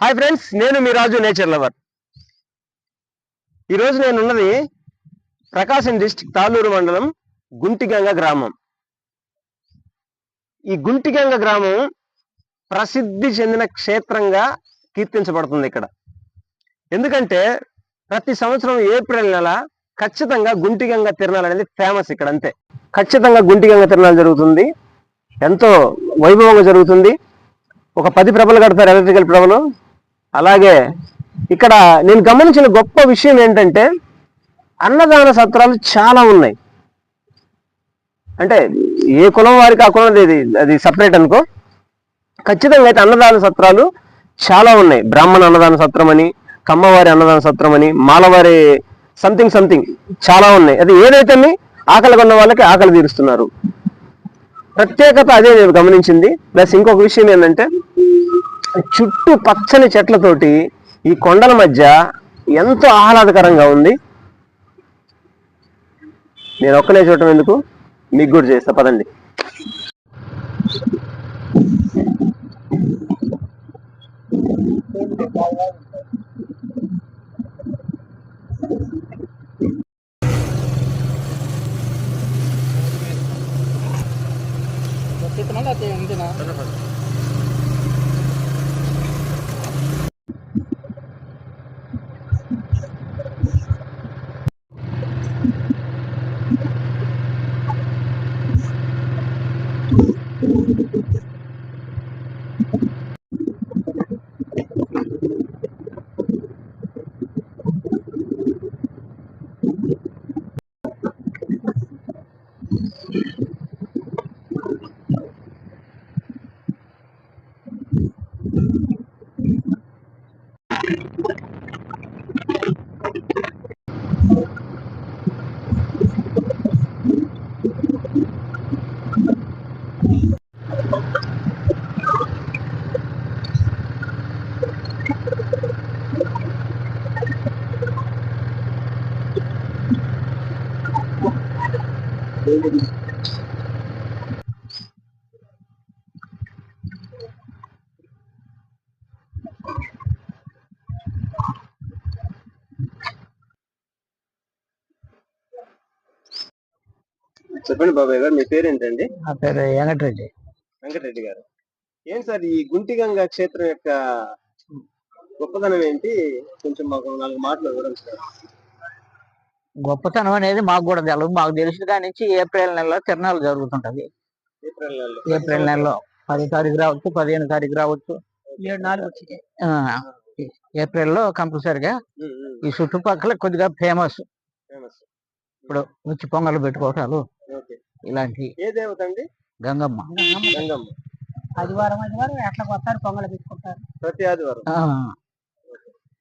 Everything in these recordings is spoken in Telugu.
హాయ్ ఫ్రెండ్స్, నేను మీ రాజు నేచర్ లవర్. ఈరోజు నేను ఉన్నది ప్రకాశం డిస్ట్రిక్ట్ తాళ్ళూరు మండలం గుంటిగంగ గ్రామం. ఈ గుంటిగంగ గ్రామం ప్రసిద్ధి చెందిన క్షేత్రంగా కీర్తించబడుతుంది ఇక్కడ. ఎందుకంటే ప్రతి సంవత్సరం ఏప్రిల్ నెల ఖచ్చితంగా గుంటిగంగ తిరణాలు అనేది ఫేమస్ ఇక్కడ. అంతే, ఖచ్చితంగా గుంటిగంగ తిరణాలు జరుగుతుంది, ఎంతో వైభవంగా జరుగుతుంది. ఒక 10 ప్రభలు కడతారు, ఎలక్ట్రికల్ ప్రభలు. అలాగే ఇక్కడ నేను గమనించిన గొప్ప విషయం ఏంటంటే అన్నదాన సత్రాలు చాలా ఉన్నాయి. అంటే ఏ కులం వారికి ఆ కులం అది సపరేట్ అనుకో, ఖచ్చితంగా అయితే అన్నదాన సత్రాలు చాలా ఉన్నాయి. బ్రాహ్మణ అన్నదాన సత్రం అని, కమ్మవారి అన్నదాన సత్రం అని, మాలవారి సంథింగ్ చాలా ఉన్నాయి. అది ఏదైతే ఆకలి కొన్న వాళ్ళకి ఆకలి తీరుస్తున్నారు. ప్రత్యేకత అదే నేను గమనించింది. ప్లస్ ఇంకొక విషయం ఏంటంటే చుట్టూ పచ్చని చెట్లతోటి ఈ కొండల మధ్య ఎంతో ఆహ్లాదకరంగా ఉంది. నేను ఒక్కనే చూడటం ఎందుకు, మీకు కూడా చేస్తా, పదండి. చెప్పండి బాబాయ్ గారు, మీ పేరేంటండి? నా పేరు వెంకటరెడ్డి. వెంకటరెడ్డి గారు, ఏం సార్ ఈ గుంటిగంగ క్షేత్రం యొక్క గొప్పతనం ఏంటి? కొంచెం మాకు 4 మాటలు వివరండి సార్. గొప్పతనం అనేది మాకు కూడా తెలియదు. మాకు తెలిసిన కాడి నుంచి ఏప్రిల్ నెలలో తిరణాలు జరుగుతుంటది. ఏప్రిల్ నెలలో 10 తారీఖు రావచ్చు, 15 తారీఖు రావచ్చు, 7 ఏప్రిల్లో కంపల్సరిగా ఈ చుట్టుపక్కల కొద్దిగా ఫేమస్. ఇప్పుడు వచ్చి పొంగలు పెట్టుకోవటాలు ఇలాంటి. ఏ దేవత అండి? గంగమ్మ. ఆదివారం ఎట్లా వస్తారు, పొంగలు పెట్టుకుంటారు ప్రతి ఆదివారం.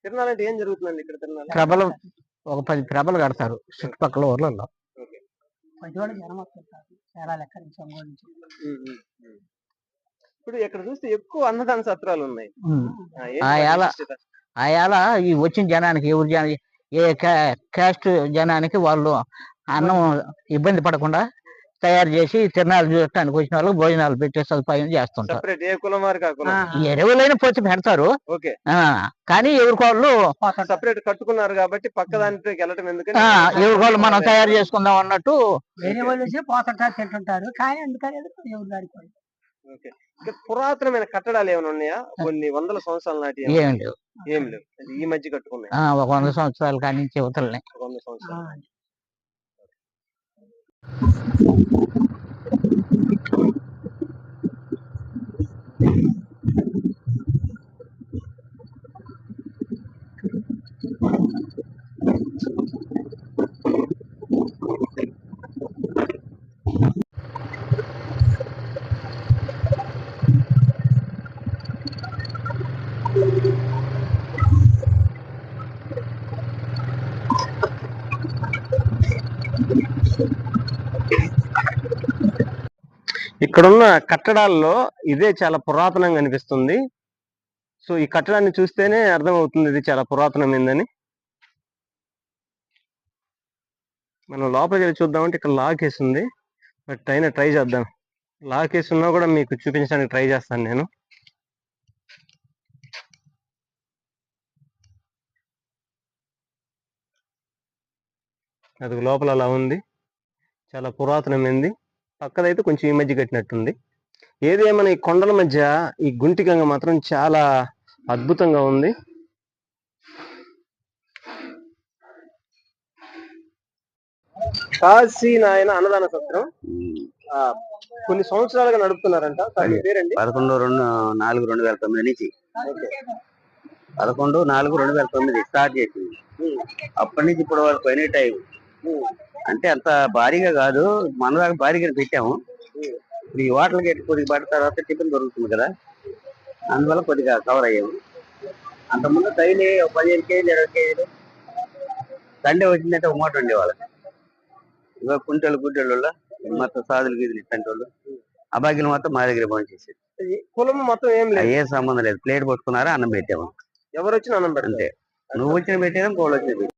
తిరణాలు అంటే ఏం జరుగుతుందండి ఇక్కడ? తిరణాలు ప్రభలు ఒక 10 ప్రభలు కడతారు చుట్టుపక్కల ఊర్లలో. ఇప్పుడు ఇక్కడ చూస్తే ఎక్కువ అన్నదాన సత్రాలు ఉన్నాయి. ఆయాల ఈ వచ్చిన జనానికి, ఎవరు జన ఏ క్యాస్ట్ జనానికి వాళ్ళు అన్నం ఇబ్బంది పడకుండా తయారు చేసి తిరణాలు చూడటానికి వచ్చిన వాళ్ళకి భోజనాలు పెట్టే సదుపాయం చేస్తుంటారు. ఎరువులైన పోతే పెడతారు, కానీ ఎవరికోళ్ళు సపరేట్ కట్టుకున్నారు కాబట్టి పక్క దానికి వెళ్ళటం ఎందుకని ఎవరికోళ్ళు మనం తయారు చేసుకుందాం అన్నట్టు తింటుంటారు. కానీ అందుకని ఎవరు దాడుకోవాలి. పురాతనమైన కట్టడాలు ఏమైనా ఉన్నాయా? కొన్ని వందల సంవత్సరాల నాటి ఏం లేవు. ఈ మధ్య కట్టుకున్నాయి. ఒక 100 సంవత్సరాల కానీ చెబుతలే. 100 సంవత్సరాలు. ఇక్కడున్న కట్టడాల్లో ఇదే చాలా పురాతనంగా అనిపిస్తుంది. సో ఈ కట్టడాన్ని చూస్తేనే అర్థమవుతుంది ఇది చాలా పురాతనమైందని. మనం లోపలికి వెళ్ళి చూద్దామంటే ఇక్కడ లాక్ వేసి ఉంది, బట్ అయినా ట్రై చేద్దాం. లాక్ వేసి ఉన్నా కూడా మీకు చూపించడానికి ట్రై చేస్తాను నేను. అది లోపల అలా ఉంది, చాలా పురాతనమైంది. పక్కదైతే కొంచెం ఈ మధ్య కట్టినట్టుంది. ఏదేమైనా ఈ కొండల మధ్య ఈ గుంటిగంగ మాత్రం చాలా అద్భుతంగా ఉంది. కాశీ నాయన అన్నదాన సత్రం కొన్ని సంవత్సరాలుగా నడుపుతున్నారంట. సార్, మీ పేరండి? 11/4/2009 నుంచి 11/4/2009 స్టార్ట్ చేసింది. అప్పటి నుంచి ఇప్పటి వరకు ఎనీ టైం అంటే అంత భారీగా కాదు, మన దాకా భారీగా పెట్టాము. ఇప్పుడు ఈ వాటర్ గేట్ కొద్దిగా పడిన తర్వాత టిఫిన్ దొరుకుతుంది కదా, అందువల్ల కొద్దిగా కవర్ అయ్యాము. అంతకుముందు డైలీ 15 కేజీలు 20 కేజీలు సండే వచ్చిందంటే ఒక మూట ఉండేవాళ్ళకి. ఇవాళ కుంటోళ్ళు గుడ్డోళ్ళు మొత్తం సాధులు గీదులు ఇట్లాంటి వాళ్ళు అభాగ్యులు మొత్తం మా దగ్గర పనిచేసేది. కులం మొత్తం ఏం లేదు, ఏ సంబంధం లేదు. ప్లేట్ పట్టుకున్నారా అన్నం పెట్టాము, ఎవరు వచ్చిన అన్నం అంతే. నువ్వు వచ్చిన పెట్టేదా కోళ్ళు వచ్చిన పెట్టేది.